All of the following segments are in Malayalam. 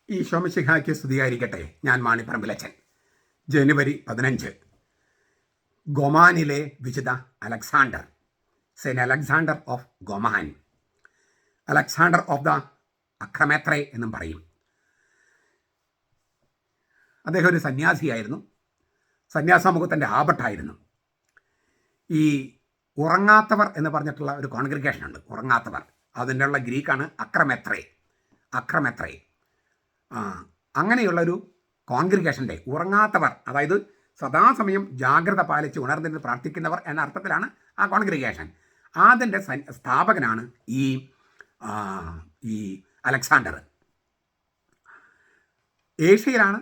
ഈ ശോമിശിഹായ്ക്ക് സ്തുതിയായിരിക്കട്ടെ. ഞാൻ മാണിപ്പറമ്പിലച്ചൻ. ജനുവരി 15 ഗൊമാനിലെ വിശുദ്ധ അലക്സാണ്ടർ, സെന്റ് അലക്സാണ്ടർ ഓഫ് ഗൊമാൻ, അലക്സാണ്ടർ ഓഫ് ദ അക്രമേത്രേ എന്നും പറയും. അദ്ദേഹം ഒരു സന്യാസിയായിരുന്നു. സന്യാസമുഖത്തിൻ്റെ ആപട്ടായിരുന്നു. ഈ ഉറങ്ങാത്തവർ എന്ന് പറഞ്ഞിട്ടുള്ള ഒരു കോൺഗ്രിഗേഷൻ ഉണ്ട്. ഉറങ്ങാത്തവർ, അതിൻ്റെ ഉള്ള ഗ്രീക്കാണ് അക്രമേത്രേ. അക്രമേത്രേ അങ്ങനെയുള്ളൊരു കോൺഗ്രിഗേഷൻ്റെ ഉറങ്ങാത്തവർ, അതായത് സദാസമയം ജാഗ്രത പാലിച്ച് ഉണർന്നിരുന്ന് പ്രാർത്ഥിക്കുന്നവർ എന്ന അർത്ഥത്തിലാണ് ആ കോൺഗ്രിഗേഷൻ. അതിൻ്റെ സ്ഥാപകനാണ് ഈ അലക്സാണ്ടർ. ഏഷ്യയിലാണ്,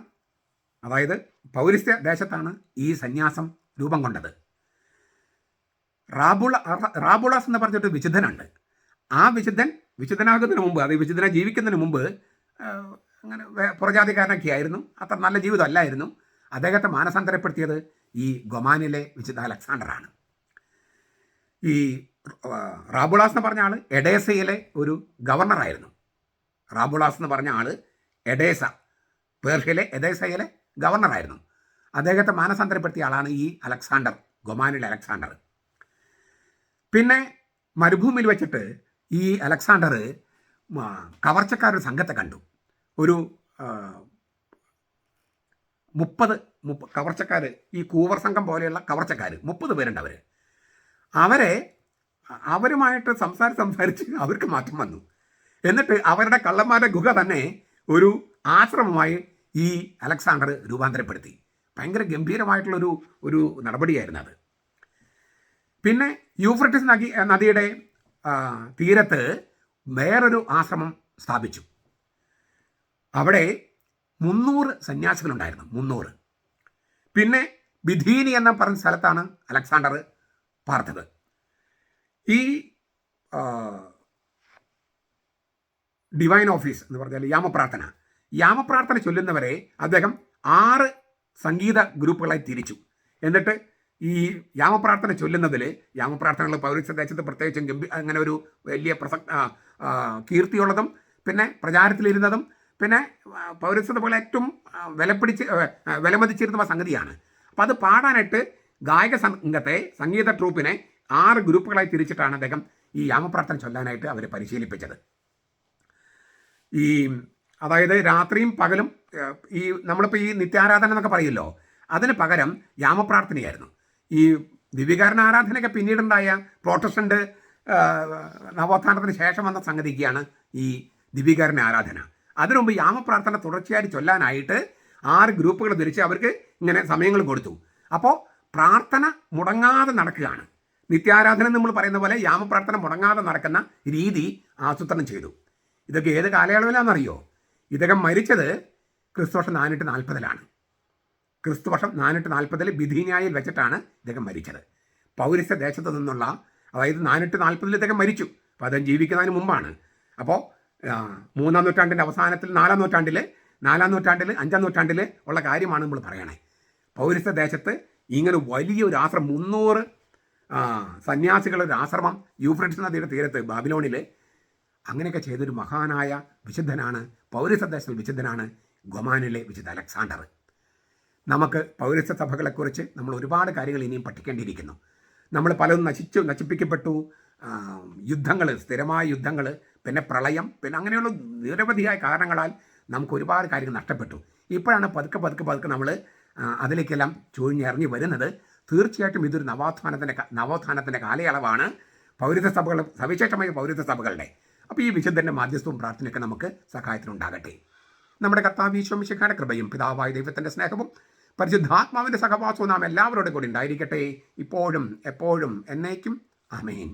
അതായത് പൗരസ്ത്യ ദേശത്താണ് ഈ സന്യാസം രൂപം കൊണ്ടത്. റാബുളാസ് എന്ന് പറഞ്ഞിട്ട് വിശുദ്ധനുണ്ട്. ആ വിശുദ്ധനാകുന്നതിന് മുമ്പ്, അത് വിശുദ്ധനെ ജീവിക്കുന്നതിന് മുമ്പ് അങ്ങനെ പുറജാതിക്കാരനൊക്കെ ആയിരുന്നു. അത്ര നല്ല ജീവിതം അല്ലായിരുന്നു. അദ്ദേഹത്തെ മാനസാന്തരപ്പെടുത്തിയത് ഈ ഗൊമാനിലെ വിശുദ്ധ അലക്സാണ്ടറാണ്. ഈ റാബുളാസ് എന്ന് പറഞ്ഞ ആൾ എഡേസയിലെ ഒരു ഗവർണറായിരുന്നു. റാബുളാസ് എന്ന് പറഞ്ഞ ആൾ പേർഷ്യയിലെ എഡേസയിലെ ഗവർണറായിരുന്നു. അദ്ദേഹത്തെ മാനസാന്തരപ്പെടുത്തിയ ആളാണ് ഈ അലക്സാണ്ടർ, ഗൊമാനിലെ അലക്സാണ്ടർ. പിന്നെ മരുഭൂമിയിൽ വെച്ചിട്ട് ഈ അലക്സാണ്ടർ കവർച്ചക്കാരൊരു സംഘത്തെ കണ്ടു. ഒരു 30 കവർച്ചക്കാർ, ഈ കൂവർ സംഘം പോലെയുള്ള കവർച്ചക്കാർ 30 പേരുണ്ട്. അവരുമായിട്ട് സംസാരിച്ച് അവർക്ക് മാറ്റം വന്നു. എന്നിട്ട് അവരുടെ കള്ളന്മാരുടെ ഗുഹ തന്നെ ഒരു ആശ്രമമായി ഈ അലക്സാണ്ടർ രൂപാന്തരപ്പെടുത്തി. ഭയങ്കര ഗംഭീരമായിട്ടുള്ളൊരു നടപടിയായിരുന്നു അത്. പിന്നെ യൂഫ്രട്ടീസ് നദിയുടെ തീരത്ത് വേറൊരു ആശ്രമം സ്ഥാപിച്ചു. അവിടെ 300 സന്യാസികളുണ്ടായിരുന്നു. 300. പിന്നെ ബിഥീനി എന്ന പറഞ്ഞ സ്ഥലത്താണ് അലക്സാണ്ടർ പാർത്തത്. ഈ ഡിവൈൻ ഓഫീസ് എന്ന് പറഞ്ഞാൽ യാമപ്രാർത്ഥന ചൊല്ലുന്നവരെ അദ്ദേഹം 6 സംഗീത ഗ്രൂപ്പുകളായി തിരിച്ചു. എന്നിട്ട് ഈ യാമപ്രാർത്ഥന ചൊല്ലുന്നതിൽ, യാമപ്രാർത്ഥനകൾ പൗരസ്ത്യ ദേശത്ത് പ്രത്യേകിച്ചും അങ്ങനെ ഒരു വലിയ കീർത്തിയുള്ളതും പിന്നെ പ്രചാരത്തിലിരുന്നതും പിന്നെ പൗരസ്ത്യത പോലെ ഏറ്റവും വിലമതിച്ചിരുന്ന സംഗതിയാണ്. അപ്പം അത് പാടാനായിട്ട് ഗായക സംഘത്തെ, സംഗീത ട്രൂപ്പിനെ 6 ഗ്രൂപ്പുകളായി തിരിച്ചിട്ടാണ് അദ്ദേഹം ഈ യാമപ്രാർത്ഥന ചൊല്ലാനായിട്ട് അവരെ പരിശീലിപ്പിച്ചത്. അതായത് രാത്രിയും പകലും നമ്മളിപ്പോൾ ഈ നിത്യാരാധന എന്നൊക്കെ പറയുമല്ലോ, അതിന് പകരം യാമപ്രാർത്ഥനയായിരുന്നു. ഈ ദിവ്യകാരണ ആരാധനയൊക്കെ പിന്നീടുണ്ടായ പ്രോട്ടസ്റ്റന്റ് നവോത്ഥാനത്തിന് ശേഷം വന്ന സംഗതിക്കാണ് ഈ ദിവ്യകാരണ ആരാധന. അതിനുമുമ്പ് യാമപ്രാർത്ഥന തുടർച്ചയായി ചൊല്ലാനായിട്ട് 6 ഗ്രൂപ്പുകൾ തിരിച്ച് അവർക്ക് ഇങ്ങനെ സമയങ്ങൾ കൊടുത്തു. അപ്പോൾ പ്രാർത്ഥന മുടങ്ങാതെ നടക്കുകയാണ്. നിത്യാരാധന നമ്മൾ പറയുന്ന പോലെ യാമപ്രാർത്ഥന മുടങ്ങാതെ നടക്കുന്ന രീതി ആസൂത്രണം ചെയ്തു. ഇതൊക്കെ ഏത് കാലയളവിലാണെന്നറിയോ? ഇദ്ദേഹം മരിച്ചത് ക്രിസ്തുവർഷം 440 ക്രിസ്തുവർഷം 440 ബിഥീനിയയിൽ വെച്ചിട്ടാണ് ഇദ്ദേഹം മരിച്ചത്. പൗരസ്ത്യ ദേശത്ത് നിന്നുള്ള, അതായത് 440 ഇദ്ദേഹം മരിച്ചു. അപ്പോൾ അദ്ദേഹം ജീവിക്കുന്നതിന് മുമ്പാണ്. അപ്പോൾ 3-ാം നൂറ്റാണ്ടിൻ്റെ അവസാനത്തിൽ 4-ാം നൂറ്റാണ്ടിൽ 5-ാം നൂറ്റാണ്ടിൽ ഉള്ള കാര്യമാണ് നമ്മൾ പറയണേ. പൗരസ്ത്യ ദേശത്ത് ഇങ്ങനെ വലിയൊരു ആശ്രമം, 300 സന്യാസികളുടെ ഒരു ആശ്രമം യൂഫ്രട്ടീസ് നദിയുടെ തീരത്ത് ബാബിലോണിൽ, അങ്ങനെയൊക്കെ ചെയ്തൊരു മഹാനായ വിശുദ്ധനാണ്, പൗരസ്ത്യ ദേശത്തിൽ വിശുദ്ധനാണ് ഗൊമാനിലെ വിശുദ്ധ അലക്സാണ്ടർ. നമുക്ക് പൗരസ്ത്യ സഭകളെക്കുറിച്ച് നമ്മൾ ഒരുപാട് കാര്യങ്ങൾ ഇനിയും പഠിക്കേണ്ടിയിരിക്കുന്നു. നമ്മൾ പലതും നശിപ്പിക്കപ്പെട്ടു. യുദ്ധങ്ങൾ, സ്ഥിരമായ യുദ്ധങ്ങൾ, പിന്നെ പ്രളയം, പിന്നെ അങ്ങനെയുള്ള നിരവധിയായ കാരണങ്ങളാൽ നമുക്ക് ഒരുപാട് കാര്യങ്ങൾ നഷ്ടപ്പെട്ടു. ഇപ്പോഴാണ് പതുക്കെ നമ്മൾ അതിലേക്കെല്ലാം ചൂഴ്ന്നിറങ്ങി വരുന്നത്. തീർച്ചയായിട്ടും ഇതൊരു നവോത്ഥാനത്തിൻ്റെ കാലയളവാണ് പൗരസ്ത്യ സഭകൾ, സവിശേഷമായ പൗരസ്ത്യ സഭകളുടെ. അപ്പോൾ ഈ വിശുദ്ധൻ്റെ മാധ്യസ്ഥവും പ്രാർത്ഥനയൊക്കെ നമുക്ക് സഹായത്തിനുണ്ടാകട്ടെ. നമ്മുടെ കർത്താവ് ഈശോ മിശിഹായുടെ കൃപയും പിതാവായ ദൈവത്തിൻ്റെ സ്നേഹവും പരിശുദ്ധാത്മാവിൻ്റെ സഹവാസവും നാം എല്ലാവരോടും കൂടി ഉണ്ടായിരിക്കട്ടെ, ഇപ്പോഴും എപ്പോഴും എന്നേക്കും. ആമേൻ.